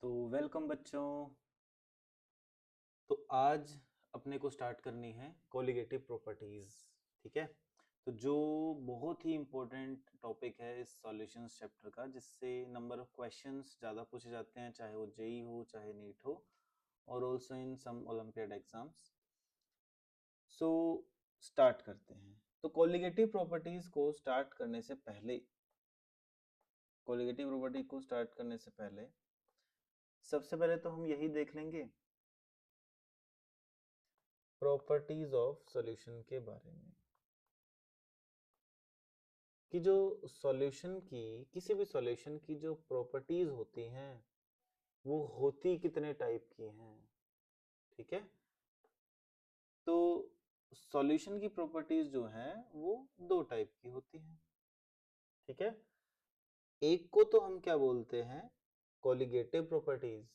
तो वेलकम बच्चों। तो आज अपने को स्टार्ट करनी है कोलिगेटिव प्रॉपर्टीज। ठीक है। तो जो बहुत ही इम्पोर्टेंट टॉपिक है इस सॉल्यूशंस चैप्टर का, जिससे नंबर ऑफ क्वेश्चंस ज़्यादा पूछे जाते हैं, चाहे वो जेई हो चाहे नीट हो, और also in some olympiad exams. So start करते हैं। तो कोलिगेटिव प्रॉपर्टीज को स्टार्ट करने से पहले सबसे पहले तो हम यही देख लेंगे प्रॉपर्टीज ऑफ सॉल्यूशन के बारे में, कि जो सॉल्यूशन की किसी भी सॉल्यूशन की जो प्रॉपर्टीज होती हैं वो होती कितने टाइप की हैं। ठीक है। तो सॉल्यूशन की प्रॉपर्टीज जो हैं वो दो टाइप की होती हैं। ठीक है। एक को तो हम क्या बोलते हैं, कोलिगेटिव प्रॉपर्टीज।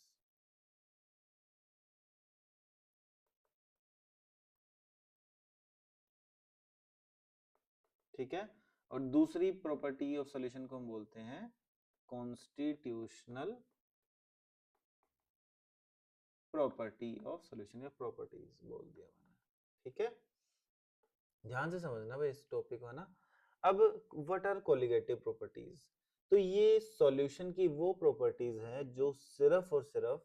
ठीक है। और दूसरी प्रॉपर्टी ऑफ सॉल्यूशन को हम बोलते हैं कॉन्स्टिट्यूशनल प्रॉपर्टी ऑफ सॉल्यूशन, या प्रॉपर्टीज बोल दिया मैंने। ठीक है। ध्यान से समझना भाई इस टॉपिक को, है ना। अब व्हाट आर कोलिगेटिव प्रॉपर्टीज? तो ये सॉल्यूशन की वो प्रॉपर्टीज है जो सिर्फ और सिर्फ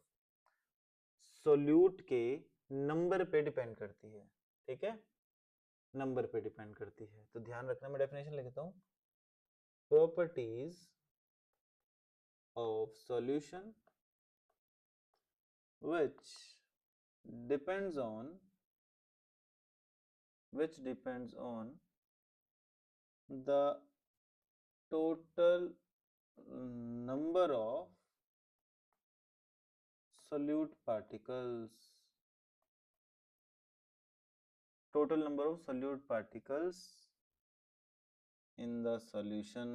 सोल्यूट के नंबर पे डिपेंड करती है। ठीक है। नंबर पे डिपेंड करती है। तो ध्यान रखना, मैं डेफिनेशन लिखता हूं। Properties of solution which depends on the total number of solute particles, in the solution,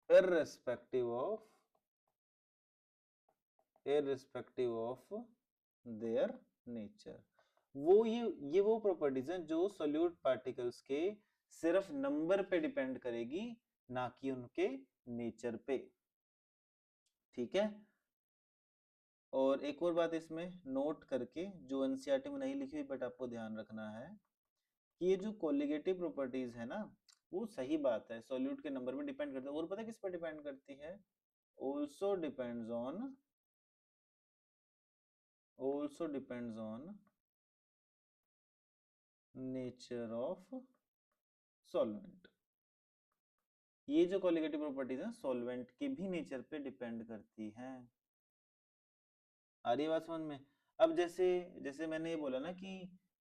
irrespective of their nature। ये वो प्रॉपर्टीज हैं जो सोल्यूट पार्टिकल्स के सिर्फ नंबर पे डिपेंड करेगी, ना कि उनके नेचर पे। ठीक है। और एक और बात इसमें नोट करके, जो एनसीईआरटी में नहीं लिखी हुई बट आपको ध्यान रखना है, कि ये जो कोलिगेटिव प्रॉपर्टीज है ना, वो सही बात है सॉल्यूट के नंबर पे डिपेंड करता है। और पता है किस पर डिपेंड करती है? also depends on nature of solvent। ये जो कोलिगेटिव प्रॉपर्टीज है सॉल्वेंट के भी नेचर पे डिपेंड करती हैं। आ रही है बात समझ में? अब जैसे जैसे मैंने ये बोला ना कि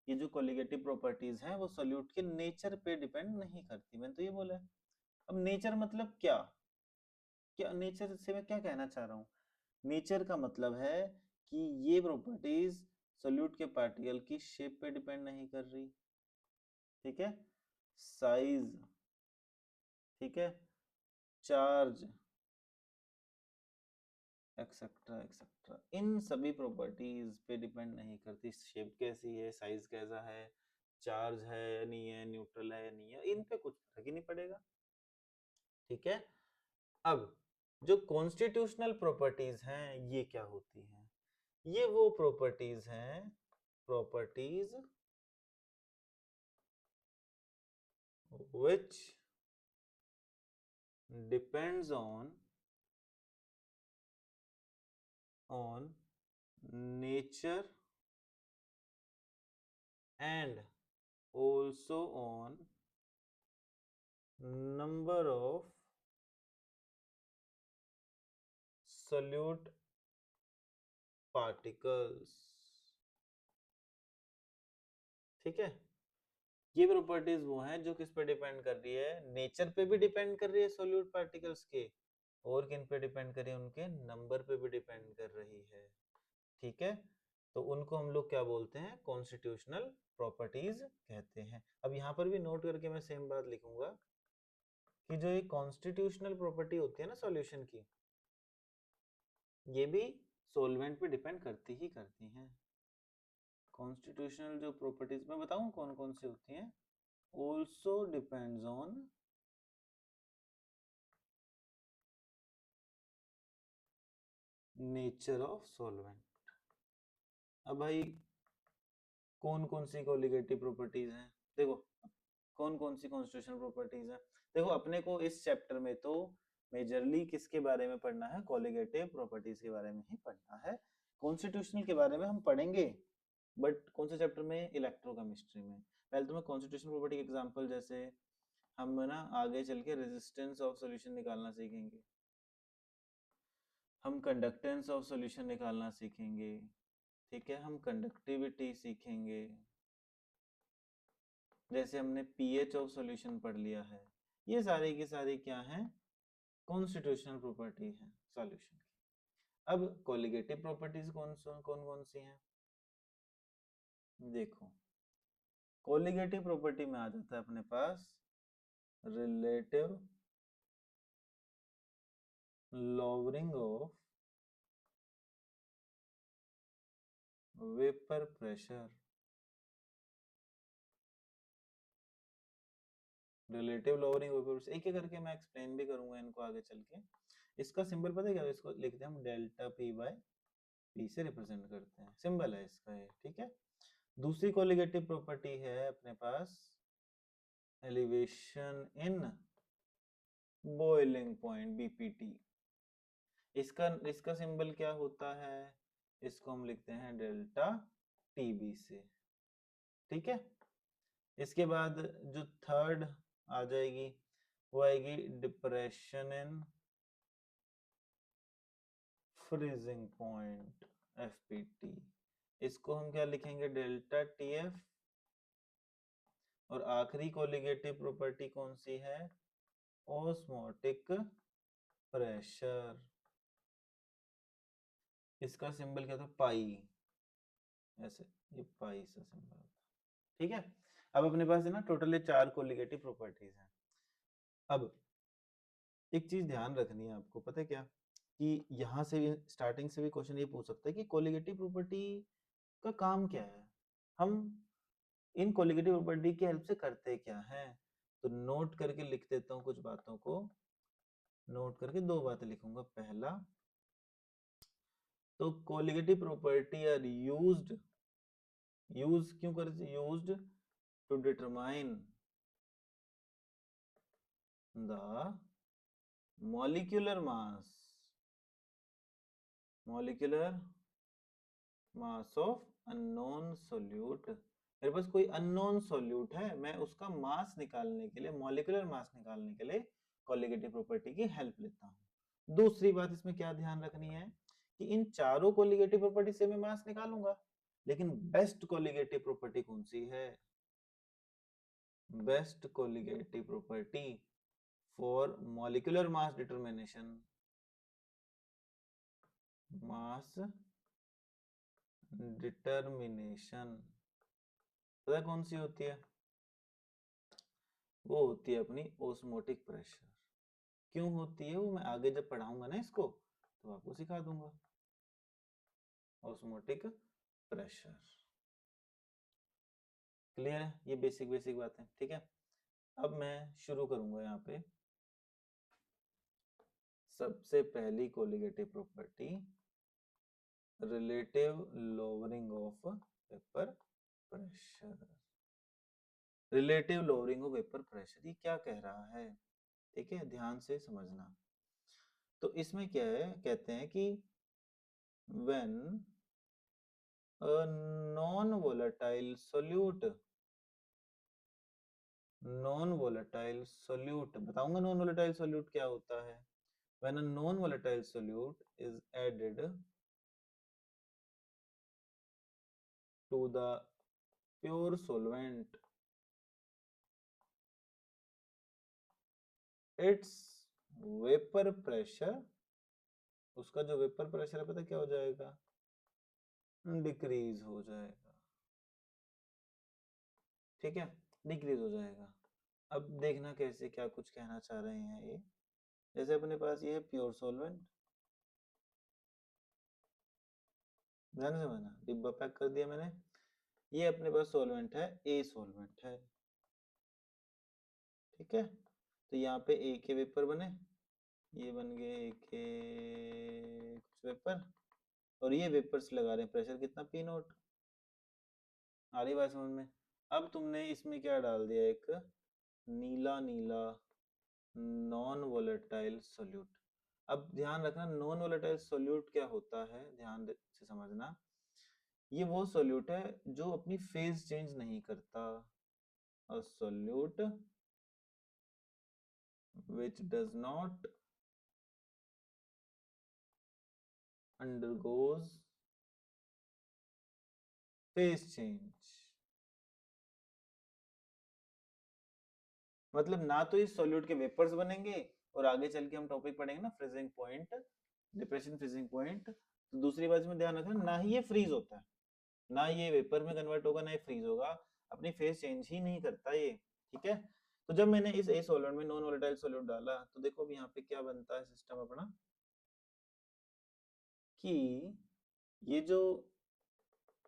ये जो कोलिगेटिव प्रॉपर्टीज हैं वो सॉल्यूट के नेचर पे डिपेंड नहीं करती, मैंने तो ये बोला है। अब नेचर मतलब क्या? क्या नेचर से मैं क्या कहना चाह रहा हूँ? नेचर का मतलब है कि ये प्रॉपर्टीज सोल्यूट के पार्टिकल की शेप पे डिपेंड नहीं कर रही। ठीक है। साइज, ठीक है, चार्ज, एक्सेट्रा एक्सेट्रा, इन सभी प्रॉपर्टीज पे डिपेंड नहीं करती। शेप कैसी है, साइज कैसा है, चार्ज है या नहीं है, न्यूट्रल है या नहीं है, इन पे कुछ फर्क ही नहीं पड़ेगा। ठीक है। अब जो कॉन्स्टिट्यूशनल प्रॉपर्टीज हैं ये क्या होती हैं? ये वो प्रॉपर्टीज हैं, properties which depends on nature and also on number of solute particles। ठीक है। ये प्रॉपर्टीज वो हैं जो किस पे डिपेंड कर रही है? नेचर पे भी डिपेंड कर रही है सोल्यूट पार्टिकल्स के, और किन पे डिपेंड कर रही है? उनके नंबर पे भी डिपेंड कर रही है। ठीक है। तो उनको हम लोग क्या बोलते हैं? कॉन्स्टिट्यूशनल प्रॉपर्टीज कहते हैं। अब यहाँ पर भी नोट करके मैं सेम बात लिखूंगा कि जो ये कॉन्स्टिट्यूशनल प्रॉपर्टी होती है ना सॉल्यूशन की, ये भी सोलवेंट पे डिपेंड करती ही करती हैं। कॉन्स्टिट्यूशनल जो प्रॉपर्टीज मैं बताऊं कौन कौन सी होती हैं? also depends on nature of solvent. अब भाई कौन कौन सी कोलिगेटिव प्रॉपर्टीज हैं, देखो कौन कौन सी कॉन्स्टिट्यूशनल प्रॉपर्टीज हैं। देखो अपने को इस चैप्टर में तो मेजरली किसके बारे में पढ़ना है, कोलिगेटिव प्रॉपर्टीज के बारे में ही पढ़ना है। कॉन्स्टिट्यूशनल के बारे में हम पढ़ेंगे बट कौन से चैप्टर में, इलेक्ट्रोकेमिस्ट्री में। पहले तो मैं कॉन्स्टिट्यूशनल प्रॉपर्टी के एग्जांपल, जैसे हम ना आगे चल के रेजिस्टेंस ऑफ सॉल्यूशन निकालना सीखेंगे, हम कंडक्टेंस ऑफ सॉल्यूशन निकालना सीखेंगे, ठीक है, हम कंडक्टिविटी सीखेंगे, जैसे हमने पीएच ऑफ सॉल्यूशन पढ़ लिया है। ये सारी की सारी क्या है, कॉन्स्टिट्यूशनल प्रॉपर्टी है सॉल्यूशन की। अब कोलिगेटिव प्रॉपर्टीज कौन कौन सी हैं, देखो कोलिगेटिव प्रॉपर्टी में आ जाता है अपने पास relative lowering of vapour pressure. Relative lowering vapour pressure एक एक करके मैं एक्सप्लेन भी करूंगा इनको आगे चल के। इसका सिंबल पता है क्या, इसको लिखते हैं हम डेल्टा पी बाय पी से रिप्रेजेंट करते हैं, सिंबल है इसका ये, ठीक है। दूसरी कोलिगेटिव प्रॉपर्टी है अपने पास elevation in boiling point BPT. इसका सिंबल क्या होता है, इसको हम लिखते हैं डेल्टा टीबी से, ठीक है। इसके बाद जो थर्ड आ जाएगी वो आएगी depression in freezing point FPT. इसको हम क्या लिखेंगे, डेल्टा टीएफ। और आखिरी कोलिगेटिव प्रॉपर्टी कौन सी है, ऑस्मोटिक प्रेशर। इसका सिंबल क्या था, पाई, ऐसे ये पाई सा सिंबल होता है, ठीक है। अब अपने पास है ना टोटल ये 4 कोलिगेटिव प्रॉपर्टीज हैं। अब एक चीज ध्यान रखनी है आपको, पता है क्या, कि यहाँ से भी स्टार्टिंग से भी क्वेश्चन ये पूछ सकता है कि कोलिगेटिव प्रॉपर्टी का काम क्या है, हम इन कोलिगेटिव प्रॉपर्टी की हेल्प से करते क्या हैं। तो नोट करके लिख देता हूँ कुछ बातों को, नोट करके 2 बातें लिखूंगा। पहला तो colligative property are used, use क्यों करते, used to determine the molecular mass, molecular mass of unknown solute. मेरे पास कोई अननोन सोल्यूट है, मैं उसका मास निकालने के लिए, मॉलिक्यूलर मास निकालने के लिए कोलिगेटिव प्रॉपर्टी की हेल्प लेता हूँ। दूसरी बात इसमें क्या ध्यान रखनी है कि इन चारों कोलिगेटिव प्रॉपर्टी से मैं मास निकालूंगा, लेकिन बेस्ट कोलिगेटिव प्रॉपर्टी कौन सी है, best colligative property for molecular mass determination, mass determination पता कौन सी होती है, वो होती है अपनी ओस्मोटिक प्रेशर। क्यों होती है वो मैं आगे जब पढ़ाऊंगा ना इसको तो आपको सिखा दूंगा। ऑस्मोटिक प्रेशर क्लियर है, ये बेसिक बेसिक बात है, ठीक है। अब मैं शुरू करूंगा यहाँ पे सबसे पहली colligative property relative lowering of vapour pressure. Relative lowering of vapour pressure ये क्या कह रहा है, ठीक है, ध्यान से समझना। तो इसमें क्या है, कहते हैं कि when a non-volatile solute, non-volatile solute बताऊंगा non-volatile solute क्या होता है, when a non-volatile solute is added to the pure solvent, its vapor pressure, उसका जो वेपर प्रेशर है पता क्या हो जाएगा, डिक्रीज हो जाएगा, ठीक है, डिक्रीज हो जाएगा। अब देखना कैसे क्या कुछ कहना चाह रहे हैं ये, जैसे अपने पास ये है प्योर सॉल्वेंट, ध्यान से समझना, डिब्बा पैक कर दिया मैंने, ये अपने पास सॉल्वेंट है, ए सॉल्वेंट है, ठीक है। तो यहाँ पे ए के वेपर बने, ये बन गए ए के कुछ वेपर, और ये वेपर्स लगा रहे हैं, प्रेशर कितना पी नोट। आ रही बात समझ में। अब तुमने इसमें क्या डाल दिया, एक नीला नीला नॉन वोलेटाइल सोल्यूट। अब ध्यान रखना नॉन वोलेटाइल सोल्यूट क्या होता है, ध्यान से समझना। ये वो सोल्यूट है जो अपनी फेज चेंज नहीं करता। अ solute which does not undergoes phase change। मतलब ना तो इस सॉल्यूट के वेपर्स बनेंगे, और आगे चल के हम टॉपिक पढ़ेंगे ना freezing point, depression freezing point, तो दूसरी बात में ध्यान रखना ना ही ये फ्रीज होता है, ना ये वेपर में कन्वर्ट होगा, ना ये फ्रीज होगा, अपनी फेज चेंज ही नहीं करता ये। ठीक है। तो जब मैंने इस ए सॉल्वेंट में नॉन वोलेटाइल सॉल्यूट डाला तो देखो अब यहाँ पे क्या बनता है सिस्टम अपना, कि ये जो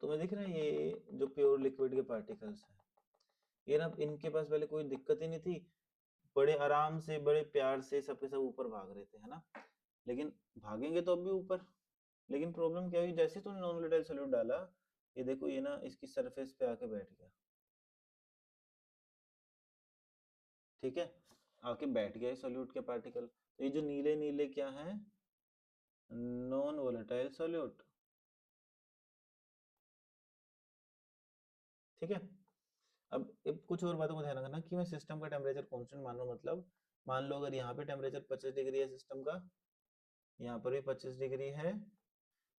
तुम्हें दिख रहा है ये जो प्योर लिक्विड के पार्टिकल्स है, ये ना इनके पास पहले कोई दिक्कत ही नहीं थी, बड़े आराम से बड़े प्यार से सबके सब ऊपर भाग रहे थे, है ना। लेकिन भागेंगे तो अब भी ऊपर। लेकिन प्रॉब्लम क्या हुई, जैसे तुमने नॉन वोलेटाइल सॉल्यूट डाला, ये देखो ये ना इसकी सरफेस पे आके बैठ गया। ठीक है, आके बैठ गया सॉल्यूट के पार्टिकल। तो ये जो नीले नीले क्या है, नॉन वोलेटाइल सॉल्यूट। ठीक है। अब कुछ और बातों को ध्यान रखना कि मैं सिस्टम का टेम्परेचर कांस्टेंट मान रहा हूँ, मतलब मान लो अगर यहाँ पे टेम्परेचर 25 डिग्री है सिस्टम का, यहाँ पर भी 25 डिग्री है,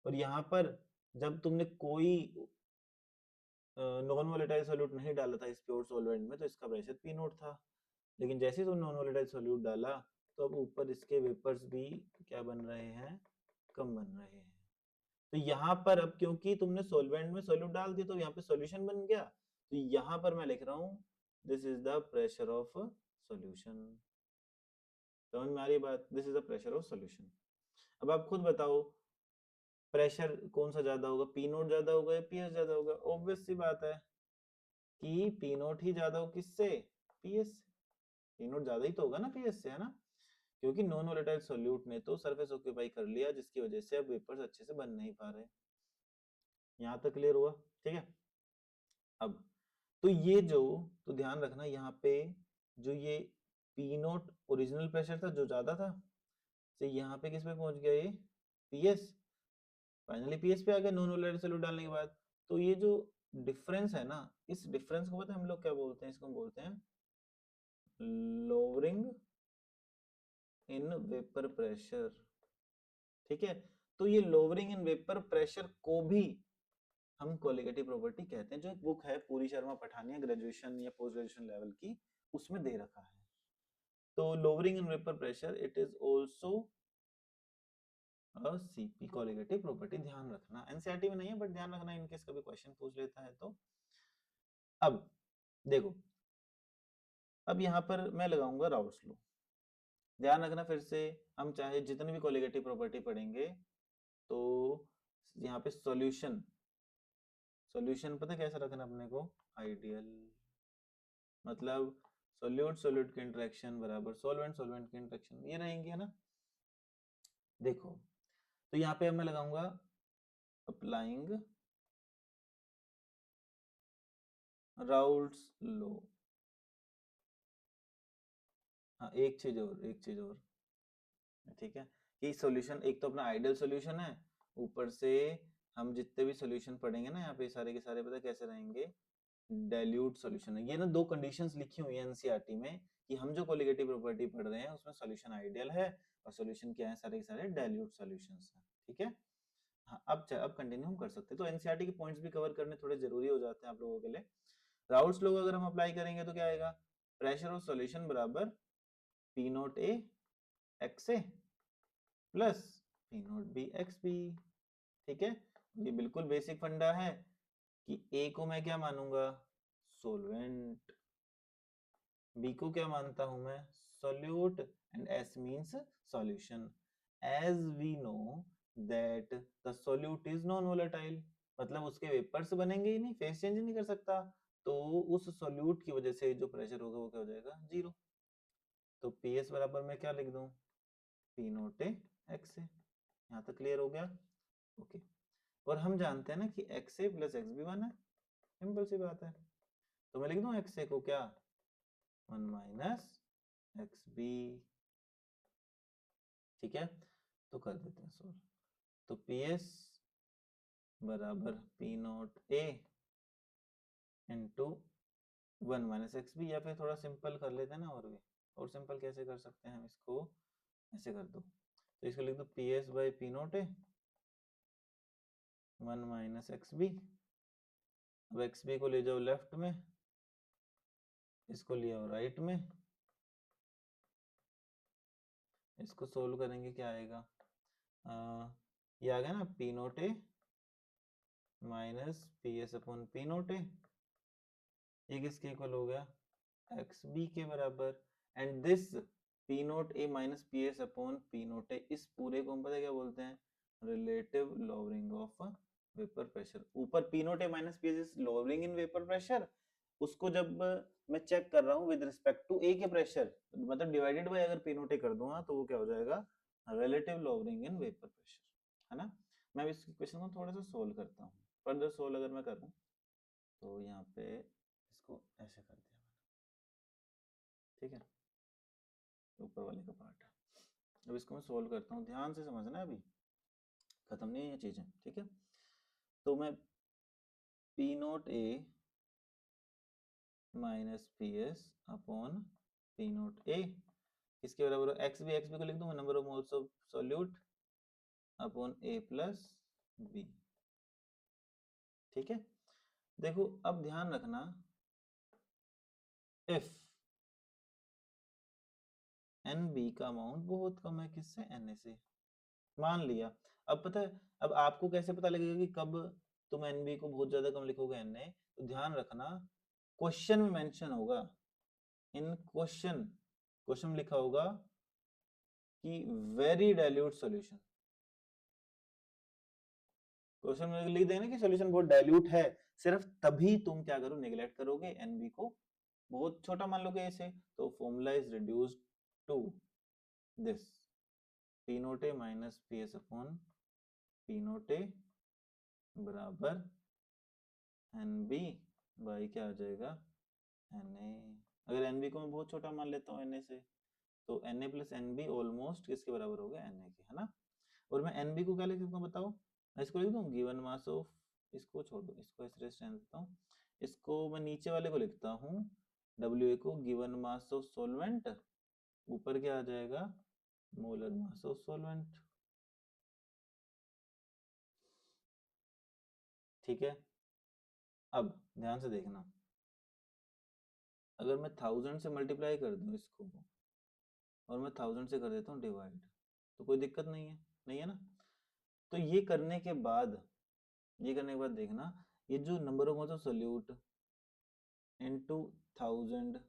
और यहाँ पर जब तुमने कोई नॉन वोलेटाइल सॉल्यूट नहीं डाला था इस प्योर सॉल्वेंट में, तो इसका प्रेशर पी नोट था। लेकिन जैसे ही तुमने नॉन वोलेटाइल सॉल्यूट डाला, तो अब ऊपर इसके वेपर्स भी क्या बन रहे हैं, कम बन रहे हैं। तो यहाँ पर अब क्योंकि तुमने सॉल्वेंट में सॉल्यूट डाल दिया तो यहाँ पे सॉल्यूशन बन गया, तो यहाँ पर मैं लिख रहा हूँ this is the pressure of solution. समझ में आ रही बात, this is the pressure of solution. अब आप खुद बताओ प्रेशर कौन सा ज्यादा होगा, पी नोट ज्यादा होगा या पीएस ज्यादा होगा। ऑब्वियस सी बात है कि पी नोट ही ज्यादा हो किससे, पीएस से। पी नोट ज्यादा ही तो होगा ना पीएस से, है ना, क्योंकि नॉन वोलेटाइल सॉल्यूट ने तो सरफेस ऑक्यूपाई कर लिया, जिसकी वजह से अब वेपर्स अच्छे से बन नहीं पा रहे। यहाँ तक क्लियर हुआ। ठीक है। अब तो ये जो, तो ध्यान रखना यहाँ पे जो ये पी नोट ओरिजिनल प्रेशर था जो ज्यादा था, से यहाँ पे किस पे पहुंच गया, ये पीएस, फाइनली पीएस पे आ गया नॉन वोलेटाइल सॉल्यूट डालने के बाद। तो ये जो डिफरेंस है ना, इस डिफरेंस को पता है हम लोग क्या बोलते हैं, इसको हम बोलते हैं लोअरिंग इन वेपर प्रेशर। ठीक है। तो ये लोअरिंग इन वेपर प्रेशर को भी हम कोलिगेटिव प्रॉपर्टी कहते हैं, जो एक बुक है पूरी शर्मा पठानिया ग्रेजुएशन या पोस्ट ग्रेजुएशन लेवल की, उसमें दे रखा है। तो lowering in vapour pressure it is also a CP colligative property. ध्यान रखना एनसीईआरटी में नहीं है, बट ध्यान रखना इन केस कभी क्वेश्चन पूछ लेता है तो। अब देखो, अब यहाँ पर मैं लगाऊंगा राउल्ट्स लॉ। ध्यान रखना फिर से, हम चाहे जितनी भी कोलिगेटिव प्रॉपर्टी पढ़ेंगे, तो यहाँ पे सॉल्यूशन, सॉल्यूशन पता कैसा रखना अपने को, आइडियल। मतलब सोल्यूट सोल्यूट की इंटरेक्शन बराबर सॉल्वेंट सॉल्वेंट की इंटरेक्शन, ये रहेंगी, है ना। देखो, तो यहाँ पे अब मैं लगाऊंगा अप्लाइंग राउल्ट्स लॉ। हाँ एक चीज और, एक चीज और, ठीक है, कि सॉल्यूशन एक तो अपना आइडियल सॉल्यूशन है, ऊपर से हम जितने भी सॉल्यूशन पढ़ेंगे ना यहाँ पे सारे के सारे पता कैसे रहेंगे, डाइल्यूट सॉल्यूशन है। ये ना दो कंडीशंस लिखी हुई है एनसीईआरटी में, कि हम जो कोलिगेटिव प्रॉपर्टी पढ़ रहे हैं उसमें सॉल्यूशन आइडियल है, और सॉल्यूशन क्या है, सारे के सारे डाइल्यूट सॉल्यूशंस हैं। ठीक है। हाँ अब कंटिन्यू हम कर सकते हैं। तो एनसीईआरटी के पॉइंट्स भी कवर करने थोड़े जरूरी हो जाते हैं आप लोगों के लिए। राउल्ट्स लॉ अगर हम अप्लाई करेंगे तो क्या आएगा, प्रेशर ऑफ सॉल्यूशन बराबर P note A X A plus P nought B X B. ठीक है। ये बिल्कुल बेसिक फंडा है कि ए को मैं क्या मानूंगा, सोलवेंट, बी को क्या मानता हूं मैं, solute, and S means solution. As we know that the solute is non volatile, मतलब उसके वेपर्स बनेंगे ही नहीं, फेस चेंज नहीं कर सकता, तो उस सोल्यूट की वजह से जो प्रेशर होगा वो क्या हो जाएगा, जीरो। तो पी एस बराबर मैं क्या लिख दूं, पी नोट ए एक्स ए। यहाँ तक क्लियर हो गया। ओके। और हम जानते हैं ना कि XA प्लस XB 1 है, सिंपल सी बात है। तो मैं लिख दूं XA को क्या 1 माइनस XB, ठीक है। तो कर देते हैं सोल्व। तो PS बराबर P not A into 1 minus XB, या फिर थोड़ा सिंपल कर लेते हैं ना, और भी और सिंपल कैसे कर सकते हैं हम इसको, ऐसे कर दो। तो इसको लिख दो PS by P not A 1 minus XB। अब XB को ले जाओ लेफ्ट में, इसको ले आओ राइट में, इसको सोल्व करेंगे क्या आएगा, ये आ गया ना P not A minus PS upon P not A, ये किसके इक्वल हो गया XB के बराबर। And this P not A minus PS upon P not A, इस पूरे को हम पता है क्या बोलते हैं, relative lowering of vapour pressure. ऊपर P not A minus PS is lowering in vapour pressure, उसको जब मैं चेक कर रहा हूँ विद रिस्पेक्ट टू A के प्रेशर, मतलब डिवाइडेड बाय अगर P नॉट A कर दूंगा तो वो क्या हो जाएगा, relative lowering in vapour pressure, है ना। मैं इस क्वेश्चन को थोड़ा सा सोल्व करता हूँ, फर्दर सोल्व अगर मैं करूँ तो यहाँ पे इसको ऐसे कर दिया मैंने, ठीक है, ऊपर वाले का पार्ट है। अब इसको मैं सोल्व करता हूँ, ध्यान से समझना है, अभी खत्म नहीं है ये चीजें, ठीक है। तो मैं P not A minus PS upon P not A किसके बराबर हो, XB को लिख दूंगा number of moles of solute upon A plus B, ठीक है। देखो अब ध्यान रखना, इफ NB का अमाउंट बहुत कम है किससे, Na से, मान लिया। अब पता है, अब आपको कैसे पता लगेगा कि कब तुम NB को बहुत ज्यादा कम लिखोगे Na, तो ध्यान रखना क्वेश्चन में मेंशन होगा, इन क्वेश्चन में लिखा होगा कि वेरी डाइल्यूट सॉल्यूशन, क्वेश्चन में लिख देना कि सॉल्यूशन बहुत डाइल्यूट है, सिर्फ तभी तुम क्या करो, नेग्लेक्ट करोगे NB को बहुत छोटा मान लोगे ऐसे। तो formula is reduced to this P naught A minus PS upon P naught A बराबर NB बाई क्या आ जाएगा Na। अगर NB को मैं बहुत छोटा मान लेता हूँ Na से, तो Na प्लस NB ऑलमोस्ट किसके बराबर हो गया, Na के, है ना। और मैं NB को क्या लिख सकता हूँ बताओ, मैं इसको लिख दूँ गिवन मास ऑफ, इसको छोड़ दो, इसको ऐसे रहने देता हूँ, इसको मैं नीचे वाले को लिखता हूँ WA को गिवन मास ऑफ सॉल्वेंट, ऊपर क्या आ जाएगा मोलर मास ऑफ सॉल्वेंट, ठीक है। अब ध्यान से देखना, अगर मैं 1000 से मल्टीप्लाई कर दूं इसको और मैं 1000 से कर देता हूँ डिवाइड, तो कोई दिक्कत नहीं है, नहीं है ना। तो ये करने के बाद देखना, ये जो number of moles of solute into 1000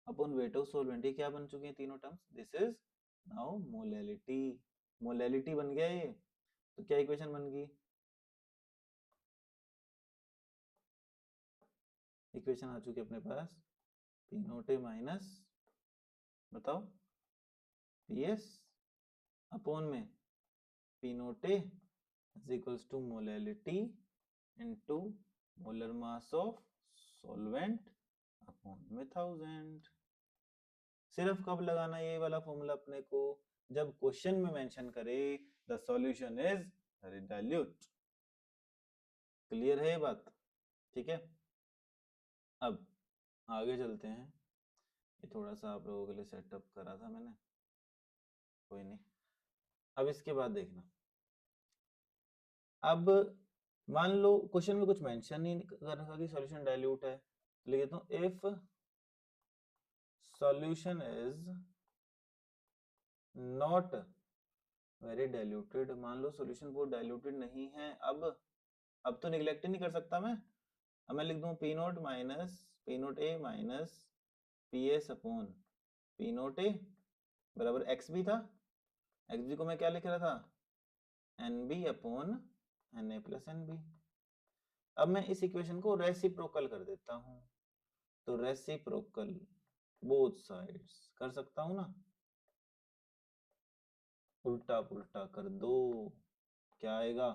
upon weight of solvent, ये क्या बन चुके हैं तीनों terms, this is now molality, molality बन गया ये। तो क्या इक्वेशन बन गई, इक्वेशन आ चुकी है अपने पास P नोट A माइनस, बताओ PS अपॉन में P naught A is equals to molality into molar mass of solvent upon में 1000। सिर्फ कब लगाना ये वाला फॉर्मूला अपने को, जब क्वेश्चन में मेंशन करे the solution is very dilute, clear है ये बात, ठीक है। अब आगे चलते हैं, ये थोड़ा सा आप लोगों के लिए सेटअप करा था मैंने, कोई नहीं। अब इसके बाद देखना, अब मान लो क्वेश्चन में कुछ मेंशन नहीं कर रखा कि सॉल्यूशन डाइल्यूट है, लिख देता हूँ if solution is not very diluted, मान लो सॉल्यूशन बहुत डाइल्यूटेड नहीं है। अब तो निगलेक्ट नहीं कर सकता मैं, अब मैं लिख दूं P naught A minus PS upon P naught A बराबर XB था, XB को मैं क्या लिख रहा था NB upon Na plus NB। अब मैं इस इक्वेशन को रेसिप्रोकल कर देता हूं, तो रेसिप्रोकल बोथ साइड्स कर सकता हूं ना, उल्टा पुल्टा कर दो, क्या आएगा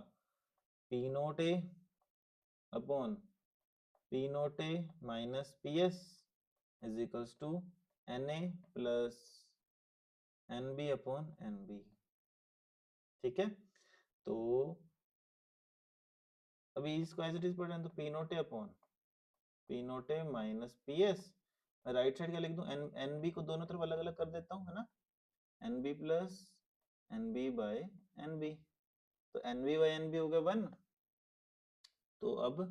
P note A upon P note A minus P S is equals to N A plus N B upon N B. ठीक है, तो अभी इसको एज इट इज पढ़ रहे हैं, तो P note A upon P note A minus P S, right side क्या लिख दूं, एन एन बी को दोनों तरफ अलग अलग कर देता हूँ, है ना, N B plus N B by N B, तो N B by N B हो गया 1, तो अब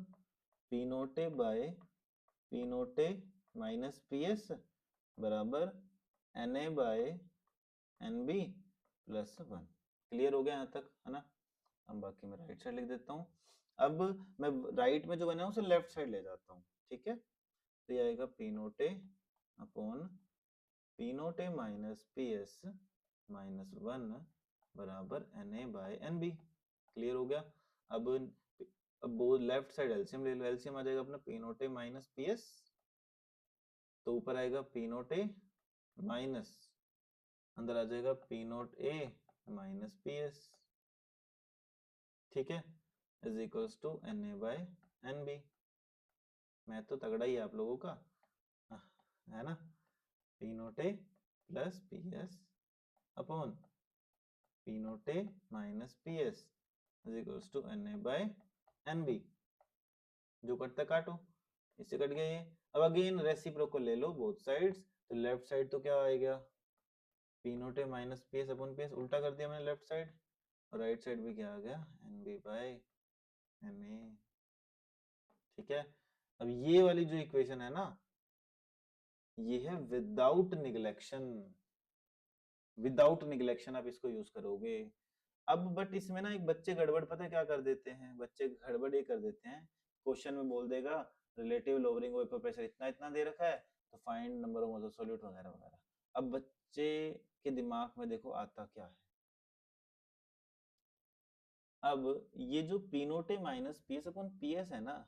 P note A by P note A minus P S बराबर N A by N B plus 1। Clear हो गया यहाँ तक, है ना। अब बाकी मैं राइट साइड लिख देता हूँ। अब मैं राइट में जो बना है उसे लेफ्ट साइड ले जाता हूँ, ठीक है, तो ये आएगा P note A upon P note A minus P S minus 1 बराबर N A by N B. Clear हो गया। अब वो लेफ्ट साइड एलसीएम ले लो, एलसीएम आ जाएगा अपना P note A minus P S, तो ऊपर आएगा पी नोट ए माइनस अंदर आ जाएगा P note A minus P S, ठीक है, is equals to N A by N B. मैं तो तगड़ा ही है आप लोगों का, है ना, P note A plus P S upon P note A minus P S is equals to N A by N B. जो कटता काटो, इससे कट गया ये। अब अगेन रेसिप्रोकल ले लो बोथ साइड्स, तो लेफ्ट साइड तो क्या आएगा, P note A minus P S upon P S, उल्टा कर दिया मैंने लेफ्ट साइड, और राइट साइड भी क्या आ गया, N B by N A. ठीक है, अब ये वाली जो इक्वेशन है ना, ये है विदाउट निगलेक्शन, विदाउट निगलेक्शन आप इसको यूज करोगे। अब बट इसमें ना एक बच्चे गड़बड़ पता है क्या कर देते हैं, बच्चे गड़बड़ ये कर देते हैं, क्वेश्चन में बोल देगा रिलेटिव लोअरिंग वेपर प्रेशर इतना इतना दे रखा है, तो find number of molar solute वगैरह वगैरह। अब बच्चे के दिमाग में देखो आता क्या है, अब ये जो P note A minus P S upon P S है ना,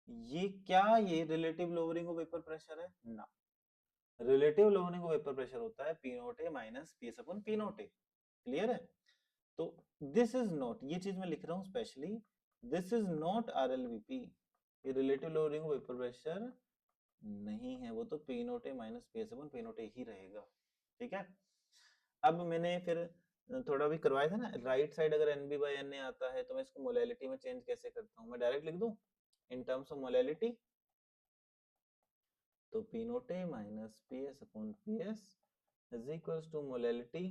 ये क्या, ये relative lowering of vapour pressure है ना, relative lowering of vapour pressure होता है P note A minus P S upon P note A. Clear है, तो दिस इज नॉट, ये चीज मैं लिख रहा हूं specially, this is not RLVP, ये रिलेटिव लोअरिंग वेपर प्रेशर नहीं है, वो तो P note A minus P S upon P note A ही रहेगा। ठीक है, अब मैंने फिर थोड़ा भी करवाया था ना, राइट साइड अगर N B by N A आता है तो मैं इसको मोलैलिटी में चेंज कैसे करता हूँ, मैं डायरेक्ट लिख दूं इन टर्म्स ऑफ मोलैलिटी, तो P note A minus P S upon P S is equals to molality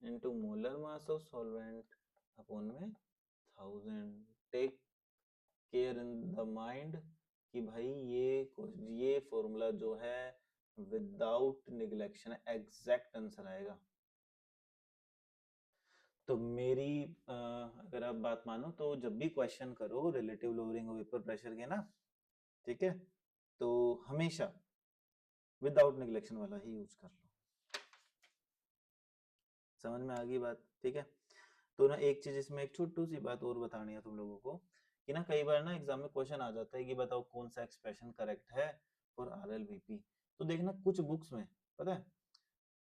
into molar mass of solvent upon में 1000। Take care in the mind कि भाई ये फॉर्मूला जो है विदाउट निगलेक्शन एग्जैक्ट आंसर आएगा। तो मेरी अगर आप बात मानो तो जब भी क्वेश्चन करो relative lowering of vapour pressure के ना, ठीक है, तो हमेशा विदाउट निगलेक्शन वाला ही यूज कर लो। समझ में आ गई बात, ठीक है। तो ना एक चीज इसमें एक छोटी सी बात और बतानी है तुम लोगों को, कि ना कई बार ना एग्जाम में क्वेश्चन आ जाता है कि बताओ कौन सा एक्सप्रेशन करेक्ट है फॉर आरएलवीपी। तो देखना कुछ बुक्स में, पता है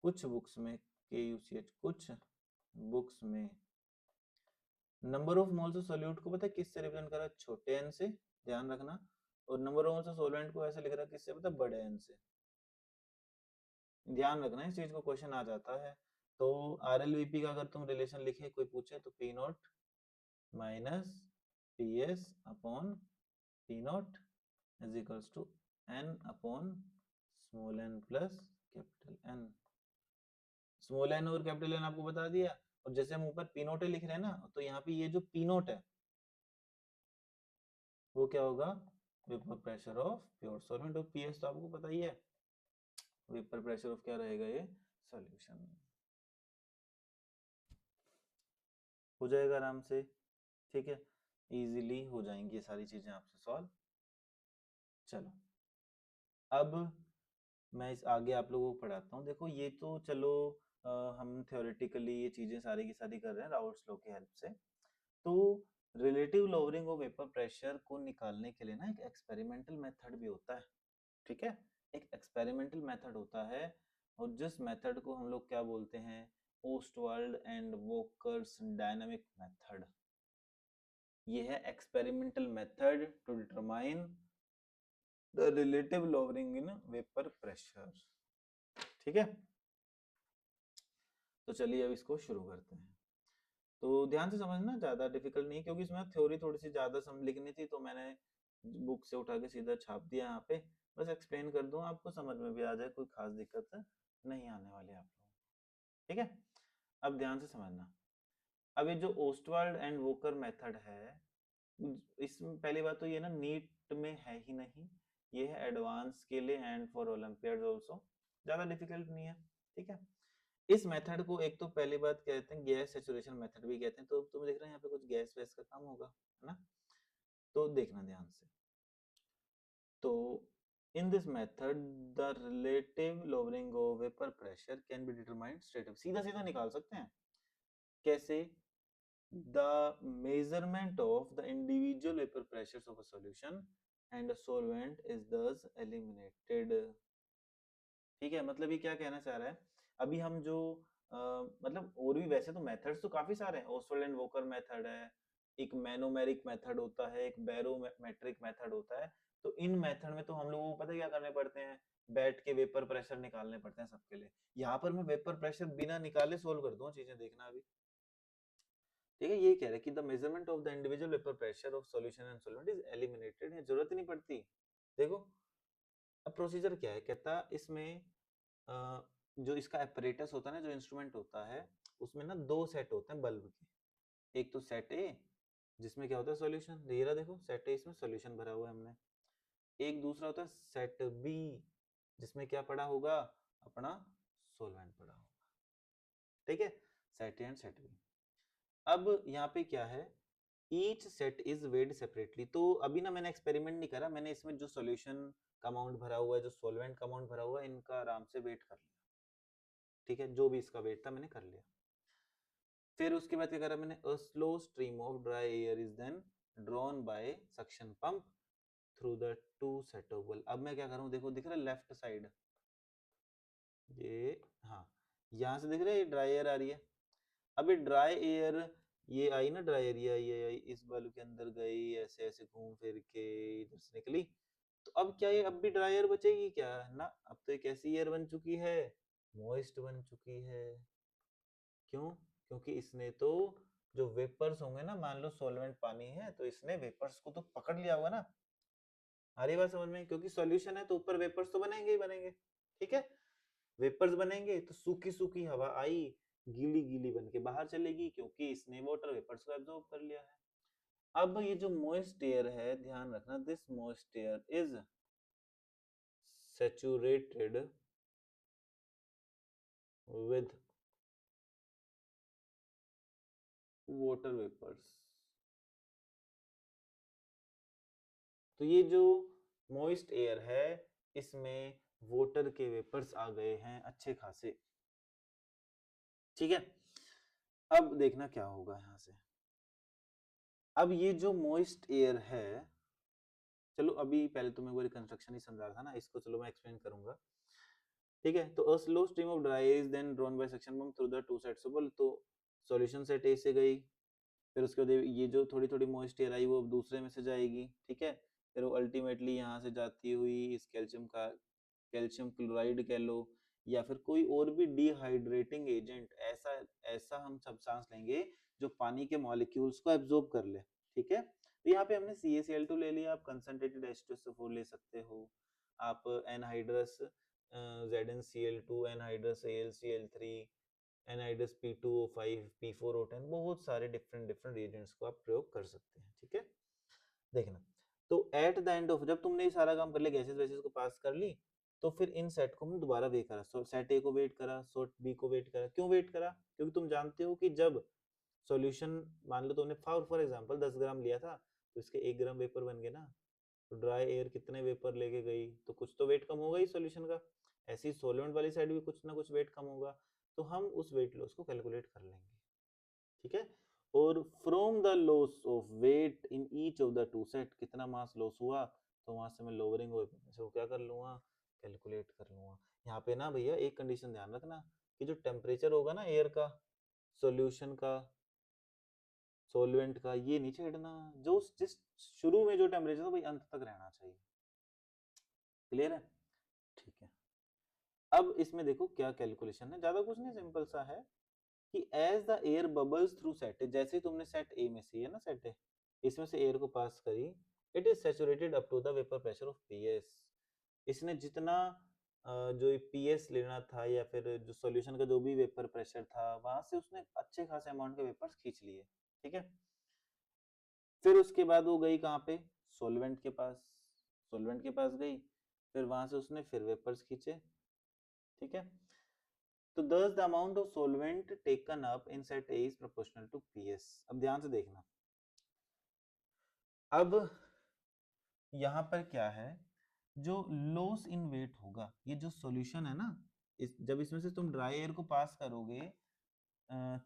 कुछ बुक्स में KUCH, कुछ बुक्स में number of moles of solute को पता है किससे रिप्रेजेंट करा, छोटे n से, ध्यान रखना, और number of moles of solvent को ऐसे लिख रहा किससे, पता बड़े n से। ध्यान रखना इस चीज को, क्वेश्चन आ जाता है। तो आरएलवीपी का अगर तुम रिलेशन लिखे कोई पूछे तो P nought minus P S upon P nought is equals to n upon small n plus capital N. Small n और कैपिटल एन आपको बता दिया, और जैसे हम ऊपर पी नोट लिख रहे हैं ना, तो यहाँ पे ये जो पी नोट है वो क्या होगा, vapour pressure of pure solvent, और पी एस तो आपको पता ही है, वेपर प्रेशर ऑफ क्या रहेगा, ये सॉल्यूशन। हो जाएगा आराम से, ठीक है, इजीली हो जाएंगी ये सारी चीजें आपसे सॉल्व। चलो अब मैं इस आगे आप लोगों को पढ़ाता हूँ। देखो ये तो चलो हम थ्योरेटिकली ये चीजें सारी की सारी कर रहे हैं राउल्ट्स लॉ की हेल्प से। तो relative lowering of vapour pressure को निकालने के लिए ना एक एक्सपेरिमेंटल मेथड भी होता है, ठीक है, एक एक्सपेरिमेंटल मेथड होता है, और जिस मेथड को हम लोग क्या बोलते हैं, Ostwald and Walker's dynamic method. ये है experimental method to determine the relative lowering in vapour pressure. ठीक है, तो चलिए अब इसको शुरू करते हैं। तो ध्यान से समझना, ज्यादा डिफिकल्ट नहीं, क्योंकि इसमें थ्योरी थोड़ी सी ज्यादा सम लिखनी थी, तो मैंने बुक से उठा के सीधा छाप दिया यहाँ पे। बस एक्सप्लेन कर दूं, आपको समझ में भी आ जाए, कोई खास दिक्कत नहीं आने वाली आप लोगों को। ठीक है, अब ध्यान से समझना। अब ये जो ओस्टवाल्ड एंड वोकर मेथड है, इसमें पहली बात तो ये ना नीट में है ही नहीं, ये है एडवांस के लिए एंड फॉर ओलंपियाड आल्सो, ज्यादा डिफिकल्ट नहीं है। ठीक है, इस मेथड को एक तो पहली बात कहते हैं गैस सैचुरेशन मेथड भी कहते हैं। तो तुम देख रहे हैं यहाँ पे कुछ गैस वैस का काम होगा, है ना, तो देखना ध्यान से। तो in this method the relative lowering of vapor pressure can be determined straight up, सीधा सीधा निकाल सकते हैं। कैसे? the measurement of the individual vapor pressures of a solution and a solvent is thus eliminated। ठीक है, मतलब ये क्या कहना चाह रहा है, अभी हम जो मतलब और भी वैसे तो मेथड्स तो काफी सारे हैं, ओस्वाल्ड एंड वोकर मेथड है, एक मैनोमेरिक मेथड होता है, एक बैरोमेट्रिक मेथड होता है। तो इन मेथड में तो हम लोगों को पता है क्या करने पड़ते हैं, बैठ के वेपर प्रेशर निकालने पड़ते हैं सबके लिए। यहाँ पर मैं वेपर प्रेशर बिना निकाले सोल्व कर दूंगा, चीजें देखना अभी। ठीक है, ये कह रहा है कि the measurement of the individual vapour pressure of solution and solvent is eliminated, है जरूरत ही नहीं पड़ती। देखो अब प्रोसीजर क्या है, कहता इसमें जो इसका apparatus होता है ना, जो इंस्ट्रूमेंट होता है, उसमें ना दो सेट होते हैं बल्ब के। एक तो सेट ए जिसमें क्या होता है सॉल्यूशन, ये रहा देखो सेट ए, इसमें सॉल्यूशन भरा हुआ है हमने। एक दूसरा होता है सेट बी जिसमें क्या पड़ा होगा, अपना सोलवेंट पड़ा होगा। ठीक है, set A and set B. अब यहाँ पे क्या है, each set is weighed separately. तो अभी ना मैंने एक्सपेरिमेंट नहीं करा, मैंने इसमें जो सॉल्यूशन का अमाउंट भरा हुआ है, जो सॉल्वेंट का अमाउंट भरा हुआ है, इनका आराम से वेट कर लिया। ठीक है, जो भी इसका वेट था मैंने कर लिया। फिर उसके बाद क्या करा मैंने, a slow stream of dry air is then drawn by suction pump through the two set of bulb। अब मैं क्या करूं, देखो दिख रहा है लेफ्ट साइड, ये हाँ, यहाँ से दिख रहा है ड्राई एयर आ रही है। अब ये ड्राई एयर ये आई ना, ड्राई एरिया ये आई इस बल्ब के अंदर गई, ऐसे ऐसे घूम फिर के इधर से निकली। तो अब क्या ये अब भी ड्राई एयर बचेगी क्या ना, अब तो एक ऐसी एयर बन चुकी है, मॉइस्ट बन चुकी है। क्यों? क्योंकि इसने तो जो वेपर्स होंगे ना, मान लो सॉल्वेंट पानी है तो इसने वेपर्स को तो पकड़ लिया होगा ना। आ रही बात समझ में? क्योंकि सॉल्यूशन है तो ऊपर वेपर्स तो बनेंगे ही बनेंगे। ठीक है, वेपर्स बनेंगे तो सूखी सूखी हवा आई, गीली गीली बन के बाहर चलेगी, क्योंकि इसने वाटर वेपर्स को एब्जॉर्ब कर लिया है। अब ये जो मॉइस्ट एयर है, ध्यान रखना, this moist air is saturated with water vapours. तो ये जो मॉइस्ट एयर है, इसमें वाटर के वेपर्स आ गए हैं अच्छे खासे। ठीक है, अब देखना क्या होगा यहां से। अब ये जो मॉइस्ट एयर है, चलो अभी पहले तो मैं वो रिकंस्ट्रक्शन ही समझा रहा था ना, इसको चलो मैं एक्सप्लेन करूंगा। ठीक है, तो a slow stream of dry air is then drawn by suction pump through the two sets of bulb. तो सॉल्यूशन सेट ए से गई, फिर उसके बाद ये जो थोड़ी थोड़ी मॉइस्ट एयर आई वो दूसरे में से जाएगी। ठीक है, फिर वो अल्टीमेटली यहाँ से जाती हुई इस कैल्शियम क्लोराइड कह लो, या फिर कोई और भी डिहाइड्रेटिंग एजेंट, ऐसा ऐसा हम सब्सटेंस लेंगे जो पानी के मॉलिक्यूल्स को एब्जॉर्ब कर ले। ठीक है, तो यहाँ पे हमने CaCl2 ले लिया, आप कंसंट्रेटेड H2SO4 ले सकते हो, आप anhydrous ZnCl2, anhydrous AlCl3, anhydrous P2O5, P4O10, बहुत सारे डिफरेंट डिफरेंट रिएजेंट्स को आप प्रयोग कर सकते हैं। ठीक है, देखना, तो एट द एंड ऑफ, जब तुमने ये सारा काम कर लिया, गैसेस वैसेस को पास कर ली, तो फिर इन सेट को हमने दोबारा वेट करा, सेट ए को वेट करा, सेट बी को वेट करा। क्यों वेट करा? क्योंकि तुम जानते हो कि जब सॉल्यूशन, मान लो तुमने फॉर एग्जांपल 10 ग्राम लिया था, तो इसके 1 ग्राम वेपर बन गए ना, तो ड्राई एयर कितने वेपर लेके गई, तो कुछ तो वेट कम होगा ही सॉल्यूशन का। ऐसे ही सॉल्वेंट वाली साइड भी कुछ ना कुछ वेट कम होगा, तो हम उस वेट लॉस को कैलकुलेट कर लेंगे। ठीक है, और from the loss of weight in each of the two set, कितना मास लॉस हुआ, तो वहां से मैं लोअरिंग को क्या कर लूंगा, कैलकुलेट कर लूंगा। यहाँ पे ना भैया एक कंडीशन ध्यान रखना, कि जो टेम्परेचर होगा ना एयर का, सॉल्यूशन का, सॉल्वेंट का ये नहीं छेड़ना, जो जिस शुरू में जो टेम्परेचर था वही अंत तक रहना चाहिए। क्लियर है? ठीक है। अब इसमें देखो क्या कैलकुलेशन है, ज्यादा कुछ नहीं, सिंपल सा है कि as the air bubbles through set, जैसे तुमने सेट ए में से, है ना सेट ए, इसमें से एयर को पास करी, it is saturated up to the vapour pressure of PS. इसने जितना जो पीएस लेना था या फिर जो सॉल्यूशन का जो भी वेपर प्रेशर था, वहां से उसने अच्छे खासे अमाउंट के वेपर्स खींच लिए। ठीक है। फिर उसके बाद वो गई कहाँ पे, सॉल्वेंट के पास। सॉल्वेंट के पास गई, फिर वहां से उसने फिर वेपर्स खींचे। ठीक है। तो thus the amount of solvent taken up in set A is proportional to PS। अब ध्यान से देखना, अब यहाँ पर क्या है, जो लॉस इन वेट होगा, ये जो सॉल्यूशन है ना, जब इसमें से तुम ड्राई एयर को पास करोगे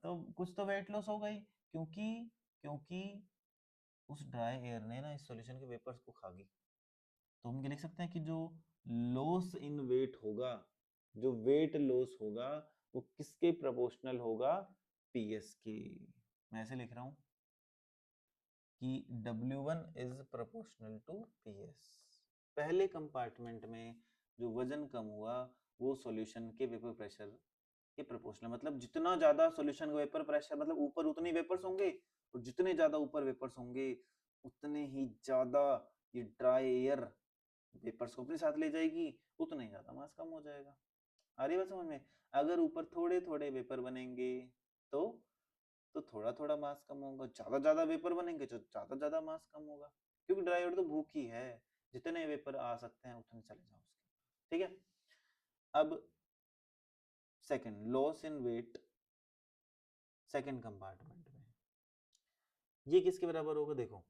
तो कुछ तो वेट लॉस होगा ही, क्योंकि क्योंकि उस ड्राई एयर ने ना इस सॉल्यूशन के वेपर्स को खा गई। तो हम ये लिख सकते हैं कि जो लॉस इन वेट होगा, जो वेट लॉस होगा, वो किसके प्रोपोर्शनल होगा, पीएस के। मैं ऐसे लिख रहा हूं कि W1 is proportional to PS. पहले कंपार्टमेंट में जो वजन कम हुआ वो सॉल्यूशन के वेपर प्रेशर के प्रोपोर्शनल, मतलब जितना ज्यादा सॉल्यूशन का वेपर प्रेशर, मतलब ऊपर उतने वेपर्स होंगे, और जितने ज्यादा ऊपर वेपर्स होंगे उतने ही ज्यादा ये ड्राई एयर वेपर्स को अपने साथ ले जाएगी, उतना ही ज्यादा मास कम हो जाएगा। आ रही बात समझ में? अगर ऊपर थोड़े थोड़े वेपर बनेंगे तो थोड़ा थोड़ा मास कम होगा, ज्यादा ज्यादा वेपर बनेंगे तो ज्यादा ज्यादा मास कम होगा, क्योंकि ड्राई एयर तो भूखी है, जितने वेपर आ सकते हैं उतने चले जाओ उसके। ठीक है। अब second, loss in weight second compartment में, ये किसके बराबर होगा, देखो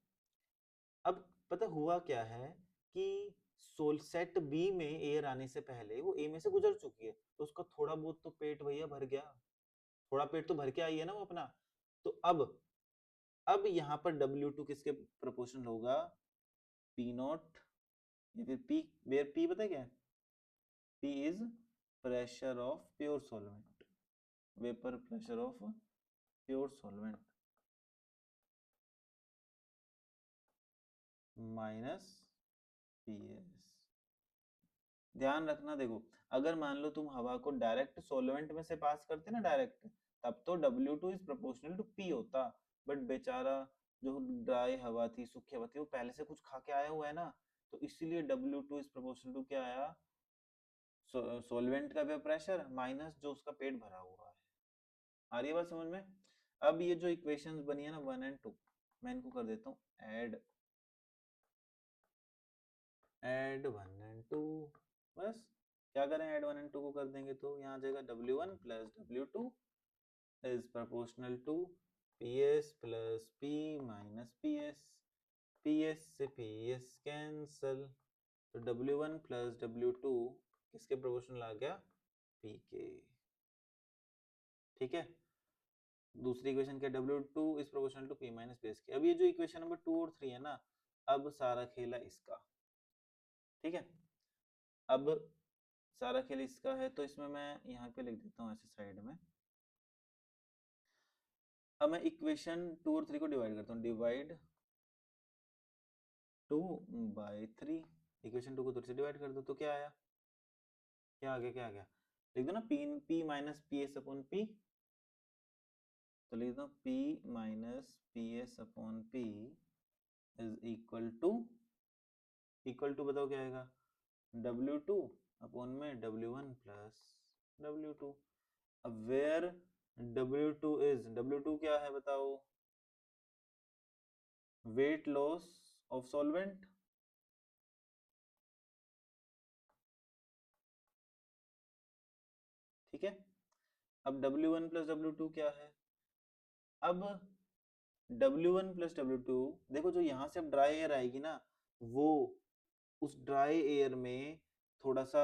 अब पता हुआ क्या है कि सोल सेट बी में एयर आने से पहले वो ए में से गुजर चुकी है, तो उसका थोड़ा बहुत तो पेट भैया भर गया, थोड़ा पेट तो भर के आई है ना वो अपना। तो अब यहाँ पर W2 किसके प्रोपोर्शनल होगा, पी नॉट या फिर पी, वेयर पी पता है क्या है, P is pressure of pure solvent, vapour pressure of pure solvent minus PS. ध्यान रखना, देखो अगर मान लो तुम हवा को डायरेक्ट सॉल्वेंट में से पास करते ना डायरेक्ट, तब तो W2 is proportional to P होता, बट बेचारा जो ड्राई हवा थी, सूखी हवा थी, वो पहले से कुछ खा के आया हुआ है ना, तो इसीलिए W2 इज प्रोपोर्शनल टू क्या आया, सॉल्वेंट का वेपर प्रेशर माइनस जो उसका पेट भरा हुआ है। आ रही है बात समझ में? अब ये जो इक्वेशंस बनी है ना 1 एंड 2, मैं इनको कर देता हूँ ऐड, ऐड 1 एंड 2, बस क्या करें, ऐड 1 एंड 2 को कर देंगे तो यहाँ आ जाएगा W1 plus W2 is proportional to PS plus P minus PS, PS से PS कैंसल, तो W1 प्लस W2 किसके प्रोपोर्शनल आ गया, P के। ठीक है। दूसरी इक्वेशन क्या, W2 is proportional to P minus PS के। अब ये जो इक्वेशन नंबर 2 और 3 है ना, अब सारा खेला इसका। ठीक है। अब सारा खेल इसका है, तो इसमें मैं यहाँ पे लिख देता हूँ ऐसे साइड में। अब मैं इक्वेशन 2 और 3 को डिवाइड करता हूँ, डिवाइड 2 बाई 3, इक्वेशन 2 को 3 से डिवाइड कर दो तो क्या आया, क्या आ गया, क्या आ गया, लिख दो ना P minus P S upon P, तो लिख दो P minus P S upon P is equal to बताओ क्या आएगा, W2 अपॉन में W1 प्लस W2। अब वेयर W2 क्या है बताओ, वेट लॉस ऑफ सॉल्वेंट, ठीक है। अब W1 प्लस W2 क्या है, अब W1 प्लस W2, देखो जो यहाँ से अब ड्राई एयर आएगी ना, वो उस ड्राई एयर में थोड़ा सा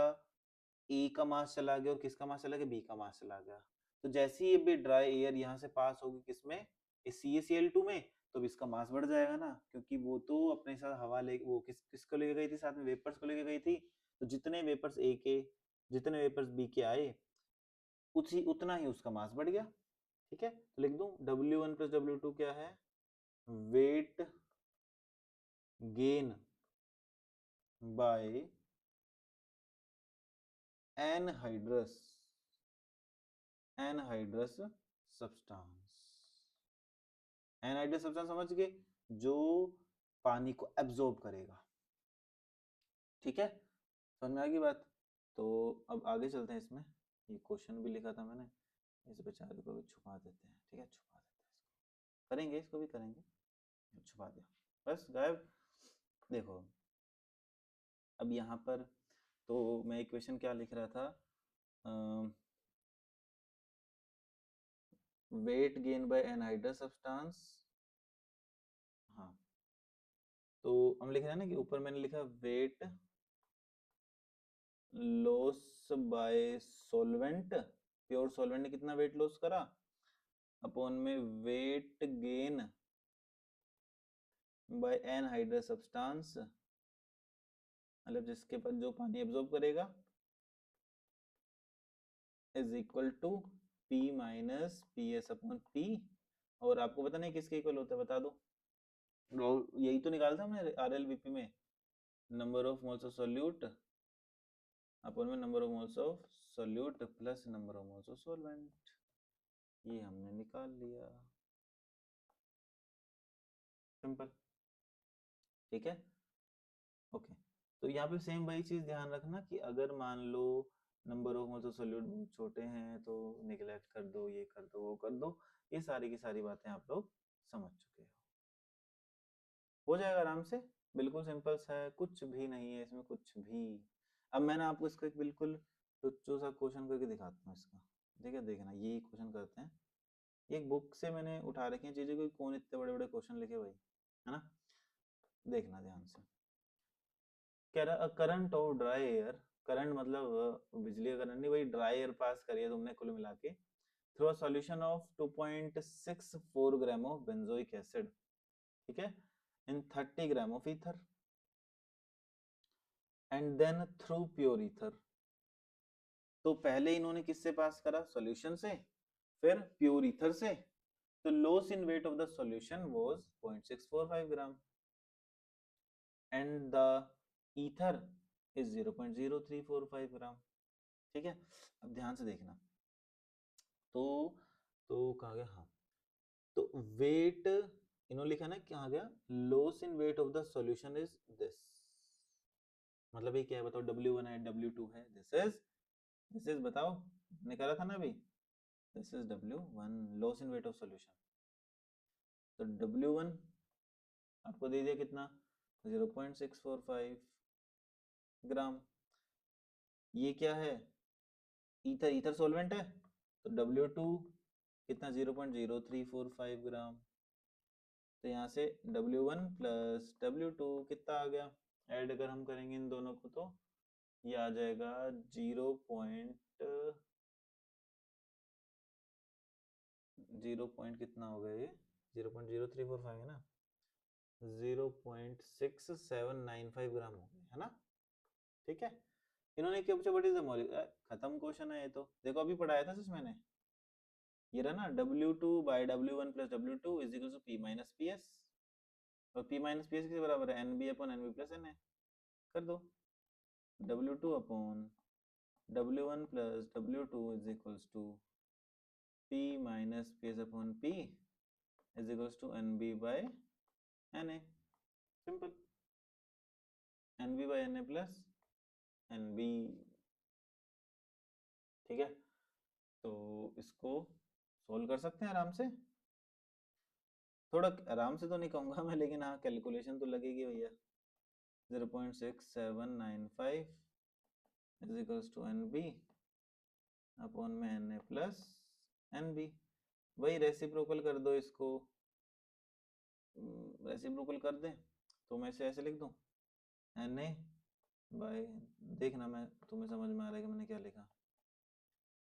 ए का मास चला गया और किसका मास चला गया, बी का मास चला गया। तो जैसे ही ये ड्राई एयर यहाँ से पास होगी किसमें, इस CaCl2 में, तो इसका मास बढ़ जाएगा ना, क्योंकि वो तो अपने साथ हवा ले, वो किसको लेके गई थी, साथ में वेपर्स को लेके गई थी, तो जितने वेपर्स ए के जितने वेपर्स बी के आए उतना ही उसका मास बढ़ गया। ठीक है। तो लिख दूं W1 प्लस W2 क्या है, wait gain by anhydrous substance. Anhydrous substance समझ गए, जो पानी को एब्जॉर्ब करेगा। ठीक है, समझ में आ गई बात। तो अब आगे चलते हैं। इसमें ये क्वेश्चन भी लिखा था मैंने, इस बेचारे को भी छुपा देते हैं। ठीक है, छुपा देते हैं इसको, करेंगे इसको भी करेंगे। छुपा दिया, बस गायब। देखो अब यहाँ पर तो मैं इक्वेशन क्या लिख रहा था, wait gain by anhydrous substance. हाँ, तो हम लिख रहे हैं ना कि ऊपर मैंने लिखा weight loss by solvent, pure solvent ने कितना वेट लॉस करा, अपॉन में weight gain by anhydrous substance, मतलब जिसके पास जो पानी एब्जॉर्ब करेगा, is equal to P minus P S upon P. और आपको पता नहीं किसके इक्वल होता है, बता दो। यही तो निकाला था हमने RLVP में, number of moles of solute upon में number of moles of solute plus number of moles of solvent. ये हमने निकाल लिया, सिंपल। ठीक है, ओके। तो यहाँ पे सेम वही चीज ध्यान रखना कि अगर मान लो number of moles of solute बहुत छोटे हैं तो निगलेक्ट कर दो, ये कर दो, वो कर दो। ये सारी की सारी बातें आप लोग समझ चुके हो जाएगा आराम से। बिल्कुल सिंपल सा है, कुछ भी नहीं है इसमें, कुछ भी। अब मैंने आपको इसको एक बिल्कुल तुच्छ सा क्वेश्चन करके दिखाता हूँ इसका। ठीक है, देखना यही क्वेश्चन करते हैं। एक बुक से मैंने उठा रखी है चीजें, कोई कौन इतने बड़े बड़े क्वेश्चन लिखे भाई, है ना। देखना ध्यान से, कह रहा current of dry air, current मतलब बिजली का करंट नहीं भाई, ड्राई एयर पास करिए तुमने कुल मिला के through a solution of 2.64 gram of benzoic acid, ठीक है, in 30 gram of ether, and then through pure ether. तो पहले इन्होंने किससे पास करा, सॉल्यूशन से, फिर प्योर ईथर से। तो loss in weight of the solution was 0.645 gram and the ether is 0.0345 ग्राम। ठीक है, अब ध्यान से देखना। तो कहा गया, हाँ, तो वेट इन्होंने लिखा ना, क्या गया, loss in weight of the solution is this. मतलब ये क्या है बताओ, W1 है, W2 है, दिस इज बताओ, निकाला था ना अभी, this is W1 loss in weight of solution. तो W1 आपको दे दिया कितना, 0.645 ग्राम। ये क्या है, ईथर, ईथर सॉल्वेंट है, तो W2 कितना, 0.0345 ग्राम। तो यहाँ से W1 प्लस W2 कितना आ गया, ऐड अगर हम करेंगे इन दोनों को तो ये आ जाएगा 0. कितना हो गया, ये 0.0345 है ना, 0.6795 ग्राम हो गया, है ना। ठीक है, इन्होंने क्या पूछा, व्हाट इज द मॉलिक्यूलर, खत्म क्वेश्चन है ये तो। देखो अभी पढ़ाया था जिसमें मैंने, ये रहा ना, W2 by W1 plus W2 is equal to P minus P S, और P माइनस पी एस किसके बराबर है, NB upon NB plus Na। कर दो, W2 upon W1 plus W2 is equals to P minus P S upon P is equals to NB by Na। Simple, NB by Na plus NB। ठीक है, तो इसको solve कर सकते हैं आराम से। थोड़ा आराम से तो नहीं कहूँगा मैं, लेकिन हाँ कैलकुलेशन तो लगेगी भैया। 0.6795 is equals to NB upon में Na प्लस NB। वही रेसिप्रोकल कर दो इसको, रेसिप्रोकल कर दें तो मैं इसे ऐसे लिख दूं, Na बाय, देखना मैं तुम्हें समझ में आ रहा है कि मैंने क्या लिखा,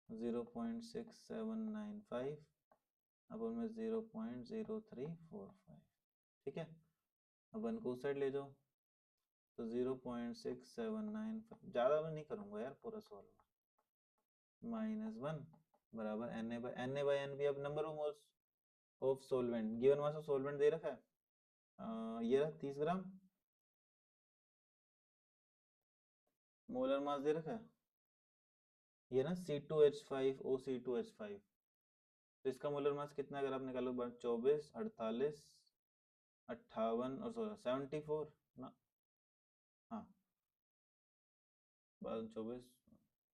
0.6795 अपॉन में 0.0345। ठीक है, अब वन को उस साइड ले जाओ, तो 0.6795, ज़्यादा मैं नहीं करूँगा यार पूरा सॉल्व, -1 बराबर Na बाय NB। अब number of moles of solvent, given mass of solvent दे रखा है, ये रहा 30 ग्राम। मोलर मास दे रखा है ये ना C2H5O, तो इसका मोलर मास कितना अगर आप निकालो 24, 48, 58 और 16, 74 ना। हाँ 24,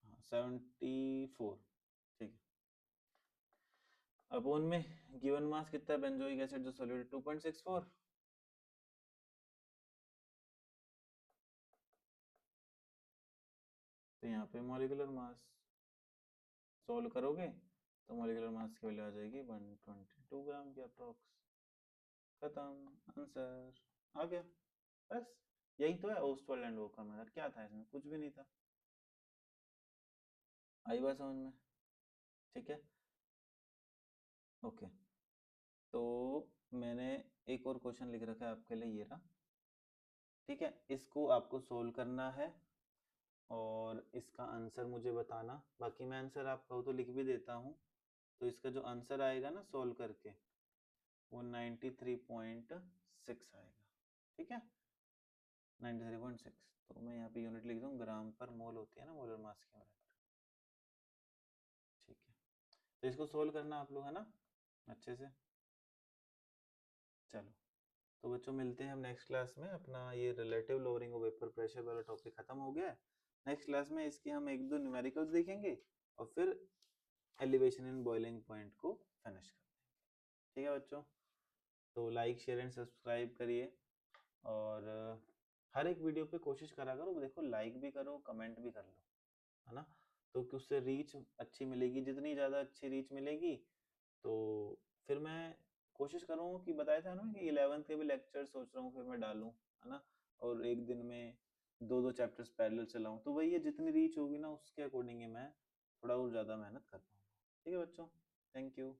हाँ 74, ठीक है। अपोन में गिवन मास कितना है बेंजोइक एसिड जो सॉल्यूट 2.64, तो यहाँ पे मॉलिक्यूलर मास सोल्व करोगे तो मॉलिक्यूलर मास की वैल्यू आ जाएगी 122 ग्राम की अप्रोक्स। खत्म, आंसर आ गया। बस यही तो है ओस्टवाल्ड एंड वोकर मेथड, क्या था इसमें, कुछ भी नहीं था। आई बात समझ में? ठीक है, ओके। तो मैंने एक और क्वेश्चन लिख रखा है आपके लिए, ये रहा। ठीक है, इसको आपको सोल्व करना है और इसका आंसर मुझे बताना। बाकी मैं आंसर आप कहो तो लिख भी देता हूँ। तो इसका जो आंसर आएगा ना सोल्व करके, वो 93.6 आएगा। ठीक है, 93.6। तो मैं यहाँ पे यूनिट लिख दूँ, ग्राम पर मोल होती है ना मोलर मास की यूनिट। ठीक है, तो इसको सोल्व करना आप लोग, है ना, अच्छे से। चलो, तो बच्चों मिलते हैं हम नेक्स्ट क्लास में। अपना ये relative lowering of vapour pressure वाला टॉपिक खत्म हो गया है। नेक्स्ट क्लास में इसके हम एक दो न्यूमेरिकल्स देखेंगे और फिर एलिवेशन इन बॉइलिंग पॉइंट को फिनिश कर देंगे। ठीक है बच्चों, तो लाइक शेयर एंड सब्सक्राइब करिए और हर एक वीडियो पे कोशिश करा करो, देखो लाइक भी करो कमेंट भी कर लो, है ना, तो कि उससे रीच अच्छी मिलेगी। जितनी ज़्यादा अच्छी रीच मिलेगी तो फिर मैं कोशिश करूँगा कि बताया था ना कि 11th के भी लेक्चर सोच रहा हूँ फिर मैं डालूँ, है ना, और एक दिन में दो दो चैप्टर्स पैरेलल चलाऊँ, तो वही है, जितनी रीच होगी ना उसके अकॉर्डिंग ही मैं थोड़ा और ज़्यादा मेहनत कर पाऊँगा। ठीक है बच्चों, थैंक यू।